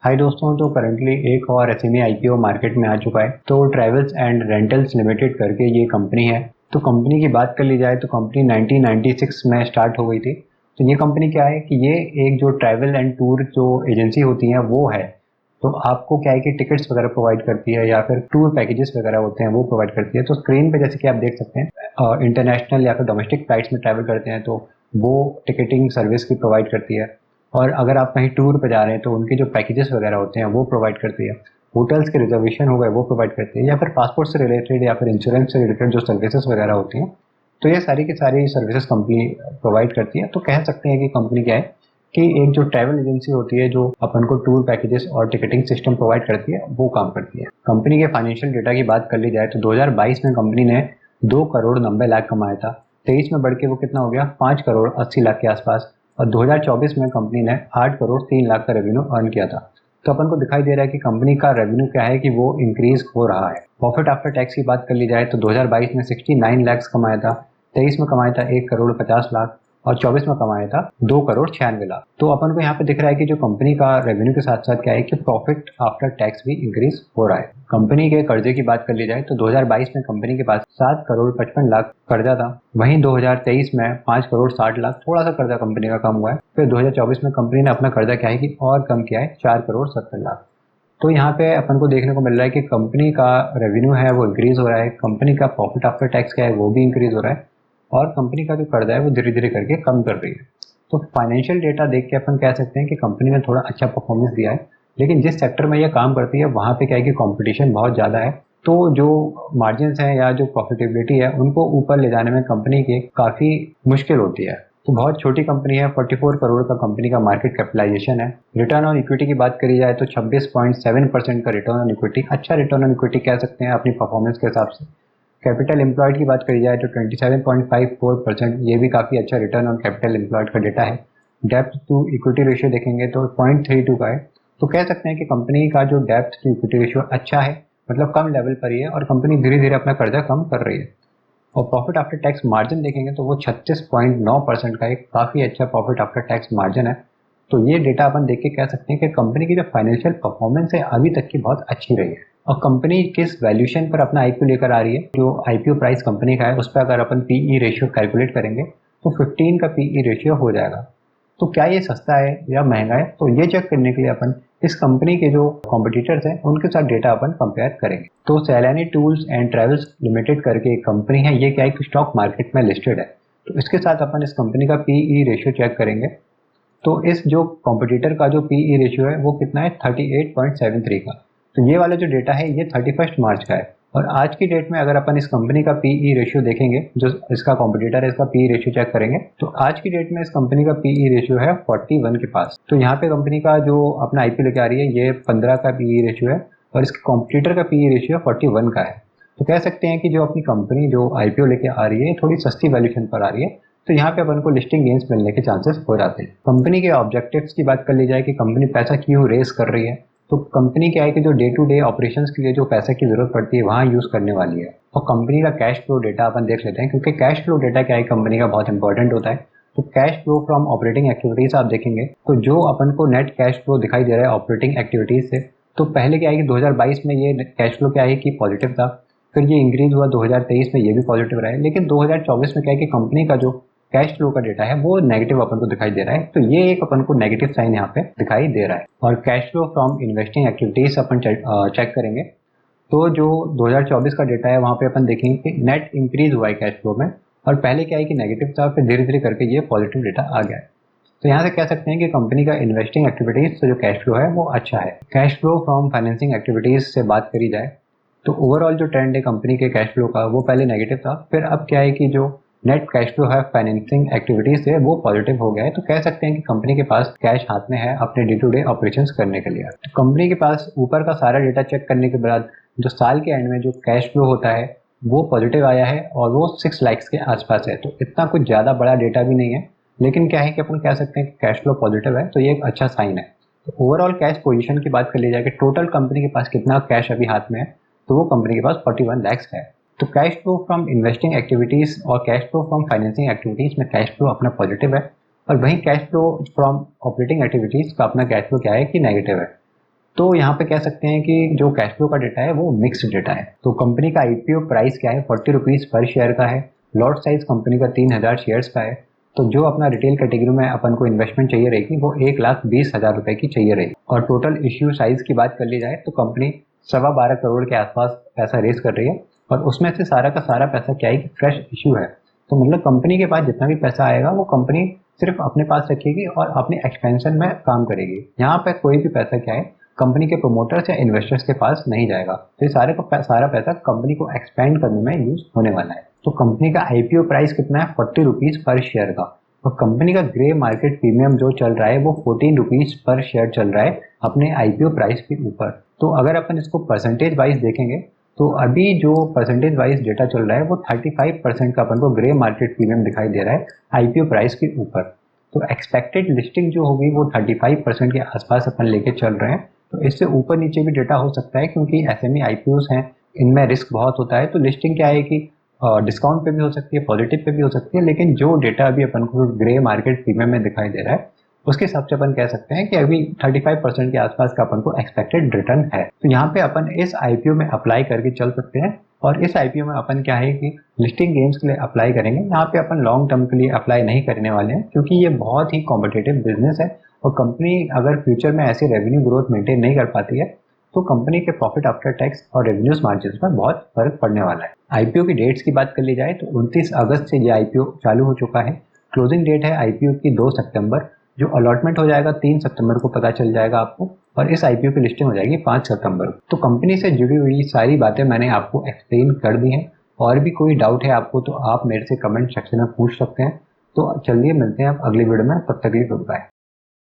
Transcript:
हाय दोस्तों, तो करंटली एक और एसएमई आईपीओ मार्केट में आ चुका है। तो ट्रैवल्स एंड रेंटल्स लिमिटेड करके ये कंपनी है। तो कंपनी की बात कर ली जाए तो कंपनी 1996 में स्टार्ट हो गई थी। तो ये कंपनी क्या है कि ये एक जो ट्रैवल एंड टूर जो एजेंसी होती है वो है। तो आपको क्या है कि टिकट्स वगैरह प्रोवाइड करती है या फिर टूर पैकेजेस वगैरह होते हैं वो प्रोवाइड करती है। तो स्क्रीन पे जैसे कि आप देख सकते हैं, इंटरनेशनल या फिर डोमेस्टिक फ्लाइट्स में ट्रैवल करते हैं तो वो टिकटिंग सर्विस की प्रोवाइड करती है। और अगर आप कहीं टूर पे जा रहे हैं तो उनके जो पैकेजेस वगैरह होते हैं वो प्रोवाइड करती है। होटल्स के रिजर्वेशन हो गए वो प्रोवाइड करती है, या फिर पासपोर्ट से रिलेटेड या फिर इंश्योरेंस से रिलेटेड जो सर्विसेज वगैरह होती हैं तो ये सारी की सारी सर्विसेज कंपनी प्रोवाइड करती है। तो कह सकते हैं कि कंपनी क्या है कि एक जो ट्रैवल एजेंसी होती है जो अपन को टूर पैकेजेस और टिकटिंग सिस्टम प्रोवाइड करती है वो काम करती है। कंपनी के फाइनेंशियल डेटा की बात कर ली जाए तो 2022 में कंपनी ने 2 करोड़ 90 लाख कमाया था। 23 में बढ़ के वो कितना हो गया, 5 करोड़ 80 लाख के आसपास। और 2024 में कंपनी ने 8 करोड़ 3 लाख का रेवेन्यू अर्न किया था। तो अपन को दिखाई दे रहा है कि कंपनी का रेवेन्यू क्या है कि वो इंक्रीज हो रहा है। प्रॉफिट आफ्टर टैक्स की बात कर ली जाए तो 2022 में 69 लाख कमाया था। 23 में कमाया था 1 करोड़ 50 लाख और 24 में कमाया था 2 करोड़ 96 लाख। तो अपन को यहाँ पे दिख रहा है कि जो कंपनी का रेवेन्यू के साथ साथ क्या है कि प्रॉफिट आफ्टर टैक्स भी इंक्रीज हो रहा है। कंपनी के कर्जे की बात कर ली जाए तो 2022 में कंपनी के पास 7 करोड़ 55 लाख कर्जा था। वहीं 2023 में 5 करोड़ 60 लाख, थोड़ा सा कर्जा कंपनी का कम हुआ है। फिर 2024 में कंपनी ने अपना कर्जा क्या है कि और कम किया है, 4 करोड़ 70 लाख। तो यहाँ पे अपन को देखने को मिल रहा है कि कंपनी का रेवेन्यू है वो इंक्रीज हो रहा है, कंपनी का प्रॉफिट आफ्टर टैक्स क्या है वो भी इंक्रीज हो रहा है और कंपनी का जो कर्जा है वो धीरे धीरे करके कम कर रही है। तो फाइनेंशियल डेटा देख के अपन कह सकते हैं कि कंपनी ने थोड़ा अच्छा परफॉर्मेंस दिया है। लेकिन जिस सेक्टर में ये काम करती है वहाँ पे क्या है कि कंपटीशन बहुत ज़्यादा है। तो जो मार्जिन्स हैं या जो प्रॉफिटेबिलिटी है उनको ऊपर ले जाने में कंपनी के काफ़ी मुश्किल होती है। तो बहुत छोटी कंपनी है, 44 करोड़ का कंपनी का मार्केट कैपिटलाइजेशन है। रिटर्न ऑन इक्विटी की बात करी जाए तो 26.7% का रिटर्न ऑन इक्विटी, अच्छा रिटर्न ऑन इक्विटी कह सकते हैं अपनी परफॉर्मेंस के हिसाब से। कैपिटल एम्प्लॉयड की बात करी जाए तो 27.54%, ये भी काफ़ी अच्छा रिटर्न ऑन कैपिटल एम्प्लॉयड का डेटा है। डेप्थ टू इक्विटी रेशियो देखेंगे तो 0.32 का है। तो कह सकते हैं कि कंपनी का जो डेप्थ टू इक्विटी रेशियो अच्छा है, मतलब कम लेवल पर ही है और कंपनी धीरे धीरे अपना कर्जा कम कर रही है। और प्रॉफिट आफ्टर टैक्स मार्जिन देखेंगे तो वो 36.9% का एक काफ़ी अच्छा प्रॉफिट आफ्टर टैक्स मार्जिन है। तो ये डेटा अपन देख के कह सकते हैं कि कंपनी की जो फाइनेंशियल परफॉर्मेंस है अभी तक की बहुत अच्छी रही है। और कंपनी किस वैल्यूशन पर अपना आईपीओ लेकर आ रही है, जो आईपीओ प्राइस कंपनी का है उस पर अगर अपन पीई रेशियो कैलकुलेट करेंगे तो 15 का पीई रेशियो हो जाएगा। तो क्या ये सस्ता है या महंगा है, तो ये चेक करने के लिए अपन इस कंपनी के जो कॉम्पिटिटर्स हैं उनके साथ डेटा अपन कंपेयर करेंगे। तो सैलानी टूर्स एंड ट्रैवल्स लिमिटेड करके एक कंपनी है, ये क्या है कि स्टॉक मार्केट में लिस्टेड है। तो इसके साथ अपन इस कंपनी का पीई रेशियो चेक करेंगे। तो इस जो कॉम्पिटिटर का जो पीई रेशियो है वो कितना है, 38.73 का। तो ये वाला जो डेटा है ये 31 मार्च का है। और आज की डेट में अगर अपन इस कंपनी का पीई रेशियो देखेंगे, जो इसका कॉम्पिटिटर है इसका पीई रेशियो चेक करेंगे तो आज की डेट में इस कंपनी का पीई रेशियो है 41 के पास। तो यहाँ पे कंपनी का जो अपना आईपीओ लेके आ रही है ये 15 का पीई रेशियो है और इसके कॉम्पिटिटर का पीई रेशियो 41 का है। तो कह सकते हैं कि जो अपनी कंपनी जो आईपीओ लेके आ रही है थोड़ी सस्ती वैल्यूशन पर आ रही है। तो यहाँ पे अपन को लिस्टिंग गेन्स मिलने के चांसेस हो जाते हैं। कंपनी के ऑब्जेक्टिव्स की बात कर ली जाए कि कंपनी पैसा क्यों रेस कर रही है, तो कंपनी क्या है कि जो डे टू डे ऑपरेशंस के लिए जो पैसे की जरूरत पड़ती है वहाँ यूज करने वाली है। और कंपनी का कैश फ्लो डेटा अपन देख लेते हैं, क्योंकि कैश फ्लो डेटा क्या है कंपनी का बहुत इंपॉर्टेंट होता है। तो cash flow from operating activities आप देखेंगे तो जो अपन को नेट कैश फ्लो दिखाई दे रहा है ऑपरेटिंग एक्टिविटीज से, तो पहले क्या है कि 2022 में ये कैश फ्लो क्या है कि पॉजिटिव था, फिर ये इंक्रीज हुआ 2023 में ये भी पॉजिटिव रहा है। लेकिन 2024 में क्या है कि कंपनी का जो कैश फ्लो का डेटा है वो नेगेटिव अपन को दिखाई दे रहा है। तो ये एक अपन को नेगेटिव साइन यहाँ पे दिखाई दे रहा है। और cash flow from investing activities अपन चेक करेंगे तो जो 2024 का डेटा है वहाँ पे अपन देखेंगे कि नेट इंक्रीज हुआ है कैश फ्लो में, और पहले क्या है कि नेगेटिव था फिर धीरे धीरे करके ये पॉजिटिव डेटा आ गया है। तो यहाँ से कह सकते हैं कि कंपनी का इन्वेस्टिंग एक्टिविटीज से जो कैश फ्लो है वो अच्छा है। Cash flow from financing activities से बात करी जाए तो ओवरऑल जो ट्रेंड है कंपनी के कैश फ्लो का वो पहले नेगेटिव था, फिर अब क्या है कि जो नेट कैश फ्लो है फाइनेंसिंग एक्टिविटीज से वो पॉजिटिव हो गया है। तो कह सकते हैं कि कंपनी के पास कैश हाथ में है अपने डे टू डे ऑपरेशंस करने के लिए। तो कंपनी के पास ऊपर का सारा डेटा चेक करने के बाद जो साल के एंड में जो कैश फ्लो होता है वो पॉजिटिव आया है और वो 6 लाख के आसपास है। तो इतना कुछ ज़्यादा बड़ा डेटा भी नहीं है, लेकिन क्या है कि अपन कह सकते हैं कि कैश फ्लो पॉजिटिव है, तो ये एक अच्छा साइन है। तो ओवरऑल कैश पोजीशन की बात कर ली जाए कि टोटल कंपनी के पास कितना कैश अभी हाथ में है, तो वो कंपनी के पास 41 लाख है। तो cash flow from investing activities और cash flow from financing activities में कैश फ्लो अपना पॉजिटिव है, और वहीं cash flow from operating activities का अपना कैश फ्लो क्या है कि नेगेटिव है। तो यहाँ पे कह सकते हैं कि जो कैश फ्लो का डेटा है वो मिक्स्ड डेटा है। तो कंपनी का आईपीओ प्राइस क्या है, 40 रुपीज़ पर शेयर का है। लॉट साइज कंपनी का 3000 शेयर्स का है। तो जो अपना रिटेल कैटेगरी में अपन को इन्वेस्टमेंट चाहिए रहेगी वो 1,20,000 रुपए की चाहिए रहेगी। और टोटल इश्यू साइज की बात कर ली जाए तो कंपनी 12.25 करोड़ के आसपास पैसा रेस कर रही है। और उसमें से सारा का सारा पैसा क्या है कि फ्रेश इश्यू है। तो मतलब कंपनी के पास जितना भी पैसा आएगा वो कंपनी सिर्फ अपने पास रखेगी और अपने एक्सपेंशन में काम करेगी। यहाँ पे कोई भी पैसा क्या है कंपनी के प्रोमोटर्स या इन्वेस्टर्स के पास नहीं जाएगा। तो ये सारा पैसा कंपनी को एक्सपेंड करने में यूज होने वाला है। तो कंपनी का आईपीओ प्राइस कितना है, 40 रुपीज़ पर शेयर का। और कंपनी का ग्रे मार्केट प्रीमियम जो चल रहा है वो 14 रुपीज़ पर शेयर चल रहा है अपने आईपीओ प्राइस के ऊपर। तो अगर अपन इसको परसेंटेज वाइज देखेंगे तो अभी जो परसेंटेज वाइज डेटा चल रहा है वो 35% का अपन को ग्रे मार्केट प्रीमियम दिखाई दे रहा है आईपीओ प्राइस के ऊपर। तो एक्सपेक्टेड लिस्टिंग जो होगी वो 35% के आसपास अपन लेके चल रहे हैं। तो इससे ऊपर नीचे भी डेटा हो सकता है क्योंकि एसएमई आईपीओस हैं, इनमें रिस्क बहुत होता है। तो लिस्टिंग क्या है कि डिस्काउंट पे भी हो सकती है, पॉजिटिव पे भी हो सकती है। लेकिन जो डेटा अभी अपन को ग्रे मार्केट प्रीमियम में दिखाई दे रहा है उसके हिसाब से अपन कह सकते हैं कि अभी 35% के आसपास का अपन को एक्सपेक्टेड रिटर्न है। तो यहाँ पे अपन इस आईपीओ में अप्लाई करके चल सकते हैं। और इस आईपीओ में अपन क्या है कि लिस्टिंग गेम्स के लिए अप्लाई करेंगे। यहाँ पे अपन लॉन्ग टर्म के लिए अप्लाई नहीं करने वाले हैं क्योंकि ये बहुत ही कॉम्पिटेटिव बिजनेस है। और कंपनी अगर फ्यूचर में ऐसी रेवेन्यू ग्रोथ मेंटेन नहीं कर पाती है तो कंपनी के प्रॉफिट आफ्टर टैक्स और रेवेन्यूज मार्जिन में बहुत फर्क पड़ने वाला है। आईपीओ की डेट्स की बात कर ली जाए तो 29 अगस्त से ये आईपीओ चालू हो चुका है। क्लोजिंग डेट है आईपीओ की 2 सितंबर। जो अलॉटमेंट हो जाएगा 3 सितंबर को पता चल जाएगा आपको। और इस आईपीओ की लिस्टिंग हो जाएगी 5 सितंबर को। तो कंपनी से जुड़ी हुई सारी बातें मैंने आपको एक्सप्लेन कर दी हैं। और भी कोई डाउट है आपको तो आप मेरे से कमेंट सेक्शन में पूछ सकते हैं। तो चलिए मिलते हैं आप अगली वीडियो में, तब तक के लिए गुड बाय।